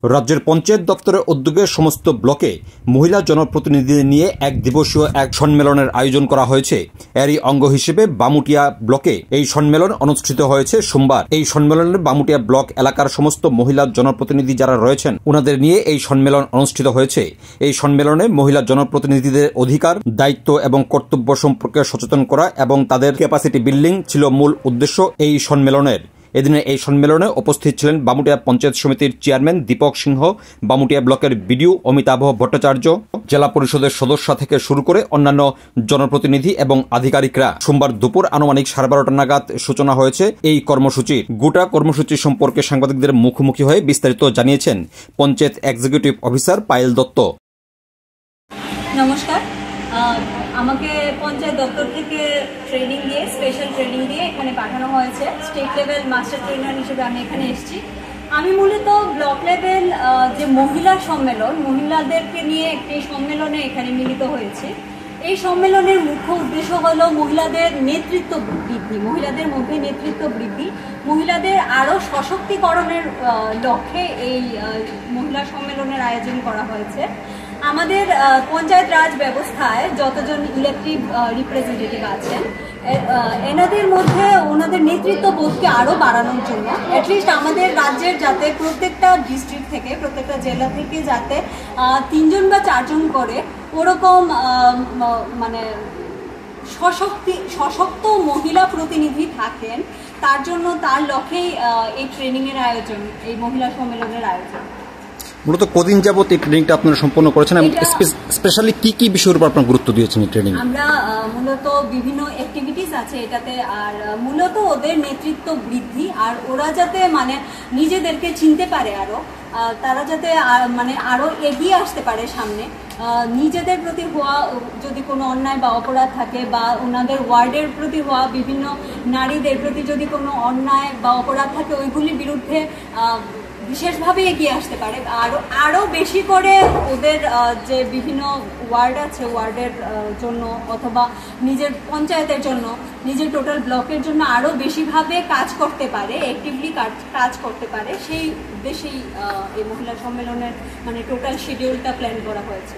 রাজ্যের পঞ্চায়েত দপ্তরের উদ্যোগে সমস্ত ব্লকে মহিলা জনপ্রতিনিধিদের নিয়ে এক দিবসীয় এক সম্মেলনের আয়োজন করা হয়েছে। এরই অঙ্গ হিসেবে বামুটিয়া ব্লকে এই সম্মেলন অনুষ্ঠিত হয়েছে সোমবার। এই সম্মেলনে বামুটিয়া ব্লক এলাকার সমস্ত মহিলা জনপ্রতিনিধি যারা রয়েছেন ওনাদের নিয়ে এই সম্মেলন অনুষ্ঠিত হয়েছে। এই সম্মেলনে মহিলা জনপ্রতিনিধিদের অধিকার, দায়িত্ব এবং কর্তব্য সম্পর্কে সচেতন করা এবং তাদের ক্যাপাসিটি বিল্ডিং ছিল মূল উদ্দেশ্য এই সম্মেলনের। এদিনে এই সম্মেলনে উপস্থিত ছিলেন বামুটিয়া পঞ্চায়েত সমিতির চেয়ারম্যান দীপক সিংহ, বামুটিয়া ব্লকের বিডিও অমিতাভ ভট্টাচার্য, জেলা পরিষদের সদস্য থেকে শুরু করে অন্যান্য জনপ্রতিনিধি এবং আধিকারিকরা। সোমবার দুপুর আনুমানিক 12:30 নাগাদ সূচনা হয়েছে এই কর্মসূচির। গোটা কর্মসূচি সম্পর্কে সাংবাদিকদের মুখোমুখি হয়ে বিস্তারিত জানিয়েছেন পঞ্চায়েত এক্সিকিউটিভ অফিসার পায়েল দত্ত। নমস্কার, আমাকে পঞ্চায়েত দপ্তর থেকে ট্রেনিং দিয়ে, স্পেশাল ট্রেনিং দিয়ে এখানে পাঠানো হয়েছে। স্টেট লেভেল মাস্টার ট্রেনার হিসেবে আমি এখানে এসেছি। আমি মূলত ব্লক লেভেল যে মহিলা সম্মেলন, মহিলাদেরকে নিয়ে একটি সম্মেলনে এখানে মিলিত হয়েছে। এই সম্মেলনের মুখ্য উদ্দেশ্য হলো মহিলাদের নেতৃত্ব বৃদ্ধি, মহিলাদের মধ্যে নেতৃত্ব বৃদ্ধি, মহিলাদের আরও সশক্তিকরণের লক্ষ্যে এই মহিলা সম্মেলনের আয়োজন করা হয়েছে। আমাদের পঞ্চায়েত রাজ ব্যবস্থায় যতজন ইলেকটিভ রিপ্রেজেন্টেটিভ আছেন, এনাদের মধ্যে ওনাদের নেতৃত্ব বোধকে আরও বাড়ানোর জন্য অ্যাটলিস্ট আমাদের রাজ্যের যাতে প্রত্যেকটা ডিস্ট্রিক্ট থেকে, প্রত্যেকটা জেলা থেকে যাতে 3জন বা 4জন করে ওরকম মানে সশক্ত মহিলা প্রতিনিধি থাকেন, তার জন্য তার লক্ষ্যেই এই ট্রেনিংয়ের আয়োজন, এই মহিলা সম্মেলনের আয়োজন। মূলত কদিন যাবত এই ট্রেনিংটা আপনারা সম্পন্ন করেছেন এবং স্পেশালি কি কি বিষয়ের উপর আপনারা গুরুত্ব দিয়েছেন এই ট্রেনিং? আমরা মূলত বিভিন্ন অ্যাক্টিভিটিস আছে এটাতে, আর মূলত ওদের নেতৃত্ব বৃদ্ধি, আর ওরা যাতে মানে নিজেদেরকে চিনতে পারে, আরও তারা যাতে মানে আরও এগিয়ে আসতে পারে সামনে। নিজেদের প্রতি হওয়া যদি কোনো অন্যায় বা অপরাধ থাকে, বা ওনাদের ওয়ার্ডের প্রতি হওয়া বিভিন্ন নারীদের প্রতি যদি কোনো অন্যায় বা অপরাধ থাকে, ওইগুলির বিরুদ্ধে বিশেষভাবে এগিয়ে আসতে পারে। আরও বেশি করে ওদের যে বিভিন্ন ওয়ার্ড আছে, ওয়ার্ডের জন্য অথবা নিজের পঞ্চায়েতের জন্য, নিজের টোটাল ব্লকের জন্য আরও বেশিভাবে কাজ করতে পারে, অ্যাক্টিভলি কাজ করতে পারে, সেই উদ্দেশ্যেই এই মহিলা সম্মেলনের মানে টোটাল শিডিউলটা প্ল্যান করা হয়েছে।